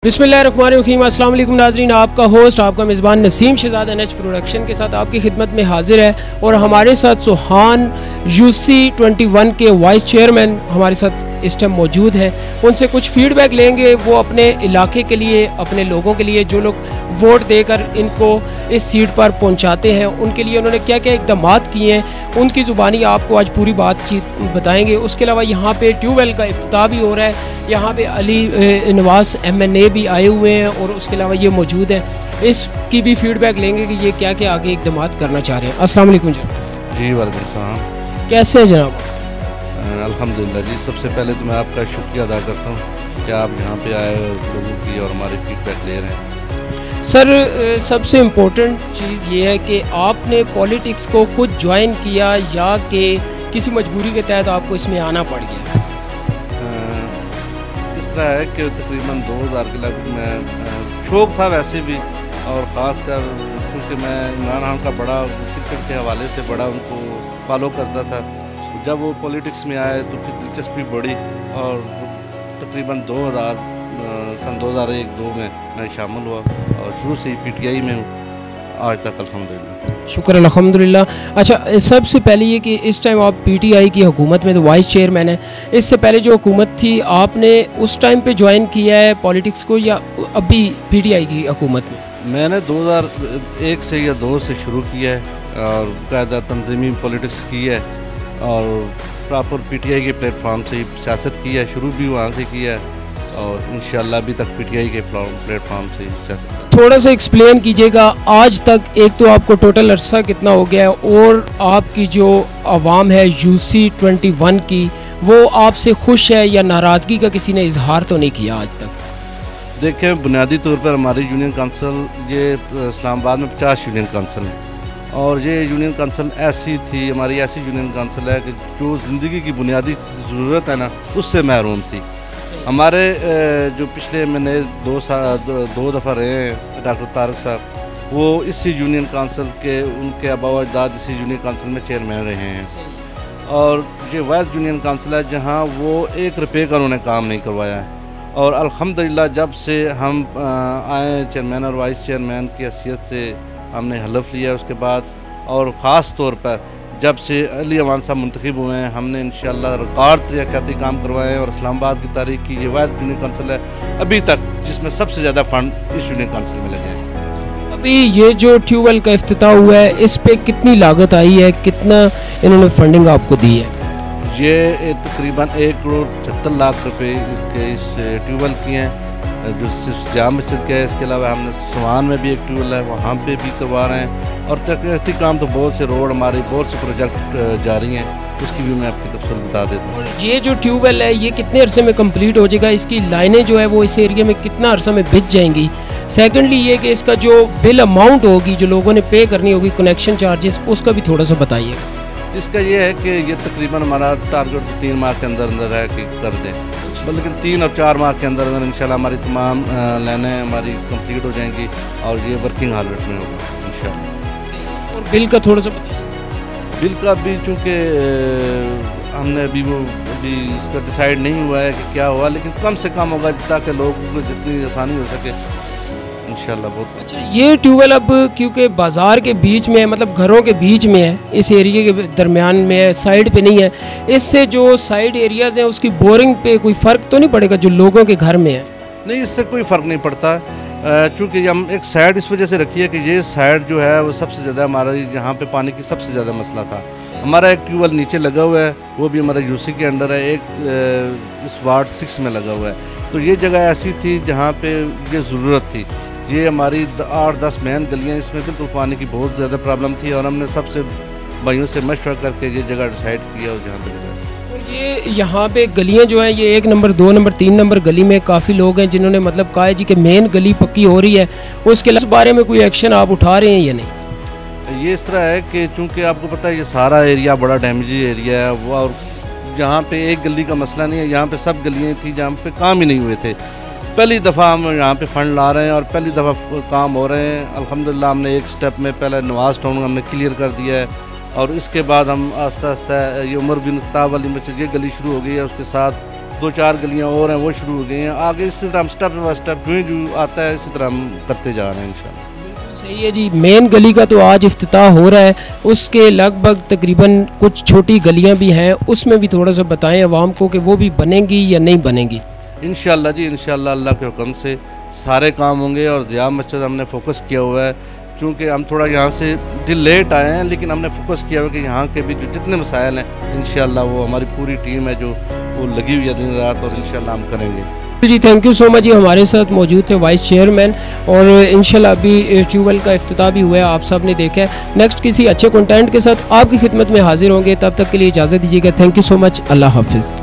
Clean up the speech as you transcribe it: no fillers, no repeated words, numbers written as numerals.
बिस्मिल्लाहिर्रहमानिर्रहीम। अस्सलाम वालेकुम नाज़रीन, आपका होस्ट आपका मेज़बान नसीम शहज़ाद एनएच प्रोडक्शन के साथ आपकी खिदमत में हाजिर है और हमारे साथ सुहान UC21 के वाइस चेयरमैन हमारे साथ इस टाइम मौजूद हैं। उनसे कुछ फीडबैक लेंगे, वो अपने इलाके के लिए, अपने लोगों के लिए, जो लोग वोट देकर इनको इस सीट पर पहुंचाते हैं, उनके लिए उन्होंने क्या क्या इक़दाम किए हैं, उनकी ज़ुबानी आपको आज पूरी बातचीत बताएंगे। उसके अलावा यहाँ पे ट्यूबवेल का इफ्तिताह भी हो रहा है, यहाँ पे अली नवाज़ MNA भी आए हुए हैं और उसके अलावा ये मौजूद है। इसकी भी फीडबैक लेंगे कि ये क्या क्या आगे इक़दाम करना चाह रहे हैं। अस्सलाम वालेकुम जी। वालेकुम सलाम। कैसे हैं जनाब? अल्हम्दुलिल्लाह जी। सबसे पहले तो मैं आपका शुक्रिया अदा करता हूँ कि आप यहाँ पे आए और लोगों की और हमारी फीडबैक ले रहे हैं। सर, सबसे इम्पोर्टेंट चीज़ ये है कि आपने पॉलिटिक्स को खुद ज्वाइन किया या कि किसी मजबूरी के तहत आपको इसमें आना पड़ गया? इस तरह है कि तकरीबन 2000 के लगभग मैं शौक़ था वैसे भी, और ख़ास कर क्योंकि मैं इमरान खान का बड़ा क्रिकेट के हवाले से बड़ा उनको फॉलो करता था। जब वो पॉलिटिक्स में आए तो फिर दिलचस्पी बढ़ी और तकरीबन सन 2001-2 में मैं शामिल हुआ और शुरू से ही PTI में हूँ आज तक अल्हम्दुलिल्लाह। शुक्र अल्हम्दुलिल्लाह। अच्छा, सबसे पहले ये कि इस टाइम आप PTI की हुकूमत में तो वाइस चेयरमैन है, इससे पहले जो हुकूमत थी आपने उस टाइम पे ज्वाइन किया है पॉलिटिक्स को या अभी PTI की हुकूमत में? मैंने 2001 से या 2 से शुरू किया है और कायदा तंजीमी पॉलिटिक्स की है और प्रॉपर PTI के प्लेटफॉर्म से ही सियासत की है, शुरू भी वहाँ से किया है और इंशाल्लाह अभी तक PTI के प्लेटफॉर्म से सियासत। थोड़ा सा एक्सप्लेन कीजिएगा, आज तक एक तो आपको टोटल अरसा कितना हो गया है और आपकी जो आवाम है UC21 की, वो आपसे खुश है या नाराज़गी का किसी ने इजहार तो नहीं किया आज तक? देखें, बुनियादी तौर पर हमारी यूनियन काउंसिल ये इस्लामाबाद में 50 यूनियन काउंसिल हैं और ये यूनियन काउंसिल ऐसी थी, हमारी ऐसी यूनियन काउंसिल है कि जो ज़िंदगी की बुनियादी ज़रूरत है ना, उससे महरूम थी। हमारे जो पिछले महीने 2 दफ़ा रहे हैं डॉक्टर तारक साहब, वो इसी यूनियन काउंसिल के उनके आबा अजदाद इसी यूनियन काउंसिल में चेयरमैन रहे हैं और ये वाइस यूनियन काउंसिल है जहाँ वो 1 रुपये का उन्होंने काम नहीं करवाया है और अल्हम्दुलिल्लाह जब से हम आए चेयरमैन और वाइस चेयरमैन की हैसियत से हमने हलफ लिया उसके बाद, और ख़ास तौर पर जब से अली अमान साहब मुंतखब हुए हैं, हमने इंशाअल्लाह रिकॉर्ड तरीक़ाती काम करवाए हैं और इस्लामाबाद की तारीख की ये वाहिद यूनियन काउंसिल है अभी तक जिसमें सबसे ज़्यादा फ़ंड इस यूनियन काउंसिल में लगे हैं। अभी ये जो ट्यूबवेल का इफ्तिताह हुआ है, इस पे कितनी लागत आई है, कितना इन्होंने फंडिंग आपको दी है? ये तकरीबन 1,76,00,000 रुपये इस ट्यूबवेल की हैं जो सिर्फ जाम मस्जिद के है। इसके अलावा हमने सुहान में भी एक ट्यूबवेल है, वहाँ पे भी करवा रहे हैं और तकनीकी काम तो बहुत से रोड हमारे बहुत से प्रोजेक्ट जारी हैं, उसकी भी मैं आपकी तफसील बता देता हूँ। ये जो ट्यूबवेल है ये कितने अरसे में कंप्लीट हो जाएगा? इसकी लाइनें जो है वो इस एरिया में कितना अरसा में बिछ जाएंगी? सेकेंडली ये कि इसका जो बिल अमाउंट होगी जो लोगों ने पे करनी होगी, कनेक्शन चार्जेस, उसका भी थोड़ा सा बताइए। इसका ये है कि ये तकरीबन हमारा टारगेट 3 माह के अंदर अंदर है कि कर दें, लेकिन 3 और 4 माह के अंदर अंदर इंशाल्लाह हमारी तमाम लाइनें हमारी कंप्लीट हो जाएंगी और ये वर्किंग हालत में होगा इंशाल्लाह। और बिल का थोड़ा सा बताइए। बिल का भी चूँकि हमने अभी इसका डिसाइड नहीं हुआ है कि क्या हुआ, लेकिन कम से कम होगा ताकि लोगों को जितनी आसानी हो सके इंशाल्लाह। बहुत अच्छा, ये ट्यूबवेल अब क्योंकि बाज़ार के बीच में है, मतलब घरों के बीच में है, इस एरिया के दरमियान में है, साइड पे नहीं है, इससे जो साइड एरियाज़ हैं उसकी बोरिंग पे कोई फ़र्क तो नहीं पड़ेगा जो लोगों के घर में है? नहीं, इससे कोई फ़र्क नहीं पड़ता चूँकि हम एक साइड इस वजह से रखी है कि ये साइड जो है वो सबसे ज़्यादा हमारा जहाँ पे पानी की सबसे ज़्यादा मसला था। हमारा एक ट्यूबवेल नीचे लगा हुआ है, वो भी हमारा UC के अंडर है, एक इस वार्ड 6 में लगा हुआ है, तो ये जगह ऐसी थी जहाँ पे ये ज़रूरत थी। ये हमारी 8-10 मेन गलियाँ, इसमें बिल्कुल पानी की बहुत ज़्यादा प्रॉब्लम थी और हमने सबसे भाइयों से मशवरा करके ये जगह डिसाइड किया और जहाँ पे लगा। और ये यहाँ पे गलियाँ जो हैं ये 1 नंबर 2 नंबर 3 नंबर गली में काफ़ी लोग हैं जिन्होंने मतलब कहा है जी कि मेन गली पक्की हो रही है, उसके इस बारे में कोई एक्शन आप उठा रहे हैं या नहीं? ये इस तरह है कि चूँकि आपको पता है ये सारा एरिया बड़ा डैमेज एरिया है वो, और यहाँ पे एक गली का मसला नहीं है, यहाँ पे सब गलियाँ थी जहाँ पे काम ही नहीं हुए थे। पहली दफ़ा हम यहाँ पे फ़ंड ला रहे हैं और पहली दफ़ा काम हो रहे हैं अल्हम्दुलिल्लाह। हमने एक स्टेप में पहले नवाज़ टाउन हमने क्लियर कर दिया है और इसके बाद हम आस्ता आस्ता ये उमर बिन खत्ताब वाली मस्जिद ये गली शुरू हो गई है, उसके साथ 2-4 गलियाँ और हैं वो शुरू हो गई हैं। आगे इसी तरह हम स्टेप बाय स्टेप जो आता है इसी तरह हम करते जा रहे हैं इंशाल्लाह। सही है जी। मेन गली का तो आज इफ्तिताह हो रहा है, उसके लगभग तकरीबन कुछ छोटी गलियां भी हैं, उसमें भी थोड़ा सा बताएं आवाम को कि वो भी बनेंगी या नहीं बनेंगी। इंशाल्लाह जी, इंशाल्लाह अल्लाह के हुक्म से सारे काम होंगे। और ज़िया मस्जिद हमने फोकस किया हुआ है, चूँकि हम थोड़ा यहाँ से लेट आए हैं, लेकिन हमने फोकस किया हुआ है कि यहाँ के भी जो जितने मसाइल हैं इंशाल्लाह वो हमारी पूरी टीम है जो वो लगी हुई है दिन रात, और इंशाल्लाह हम करेंगे। जी थैंक यू सो मच जी। हमारे साथ मौजूद थे वाइस चेयरमैन, और इंशाल्लाह अभी ट्यूबवेल का इफ्तिताह भी हुआ है, आप सब ने देखा है। नेक्स्ट किसी अच्छे कंटेंट के साथ आपकी खिदमत में हाजिर होंगे, तब तक के लिए इजाज़त दीजिएगा। Thank you so much. अल्लाह हाफिज़।